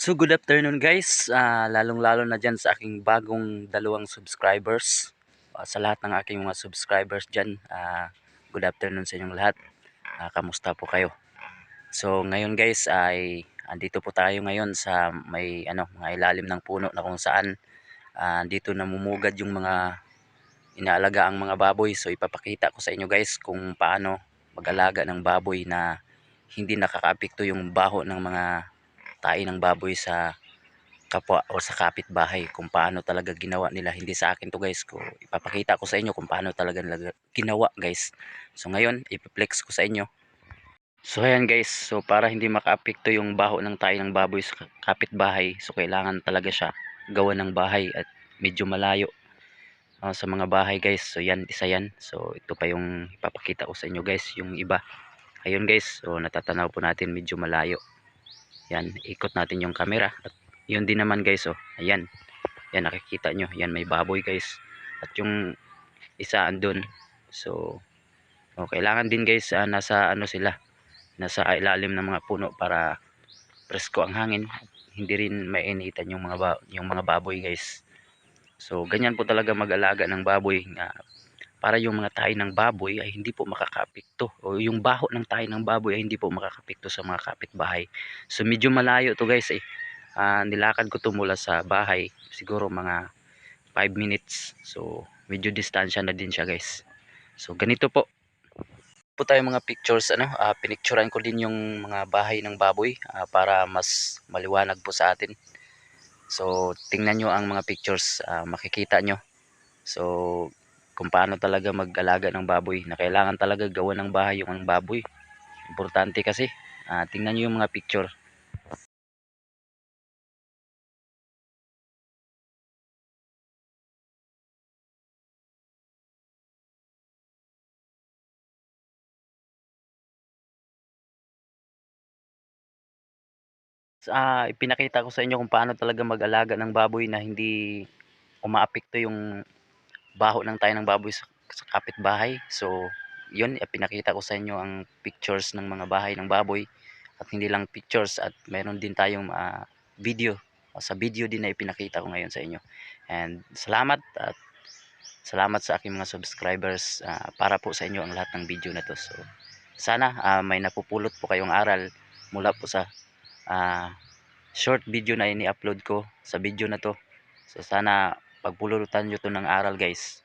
So good afternoon guys, lalong-lalo na dyan sa aking bagong dalawang subscribers. Sa lahat ng aking mga subscribers dyan, good afternoon sa inyong lahat. Kamusta po kayo? So ngayon guys ay andito po tayo ngayon sa may mga ilalim ng puno na kung saan dito namumugad yung mga inaalaga ang mga baboy. So ipapakita ko sa inyo guys kung paano mag-alaga ng baboy na hindi nakakaapekto yung baho ng mga tae ng baboy sa kapwa o sa kapitbahay, kung paano talaga ginawa nila. Hindi sa akin to guys, ko ipapakita ko sa inyo kung paano talaga nila ginawa guys. So ngayon ipiplex ko sa inyo. So ayan guys, so para hindi makaapekto yung baho ng tayo ng baboy sa kapitbahay, so kailangan talaga siya gawa ng bahay at medyo malayo sa mga bahay guys. So yan, isa yan. So ito pa yung ipapakita ko sa inyo guys, yung iba. Ayun guys, so natatanaw po natin medyo malayo. Yan, ikot natin yung camera at yun din naman guys. Oh ayan, yan nakikita nyo, yan may baboy guys, at yung isa andun. So kailangan din guys, nasa sila, nasa ilalim ng mga puno para presko ang hangin, hindi rin mainitan yung mga baboy guys. So ganyan po talaga mag-alaga ng baboy, para yung mga tayo ng baboy ay hindi po makakapekto, o yung baho ng tayo ng baboy ay hindi po makakapekto sa mga kapitbahay. So medyo malayo to guys nilakad ko to mula sa bahay, siguro mga 5 minutes. So medyo distansya na din siya guys. So ganito po tayo mga pictures, pinicturean ko din yung mga bahay ng baboy, para mas maliwanag po sa atin. So tingnan nyo ang mga pictures, makikita nyo. So kung paano talaga mag-alaga ng baboy, na kailangan talaga gawa ng bahay yung baboy. Importante kasi. Tingnan nyo yung mga picture. Ipinakita ko sa inyo kung paano talaga mag-alaga ng baboy na hindi umaapekto yung baho ng tayo ng baboy sa kapitbahay. So yun, ipinakita ko sa inyo ang pictures ng mga bahay ng baboy, at hindi lang pictures, at meron din tayong video. Sa video din na ipinakita ko ngayon sa inyo. And salamat, at salamat sa aking mga subscribers. Para po sa inyo ang lahat ng video na to. So sana may napupulot po kayong aral mula po sa ah, short video na ini-upload ko sa video na to. So sana pagpulutan nyo to ng aral guys.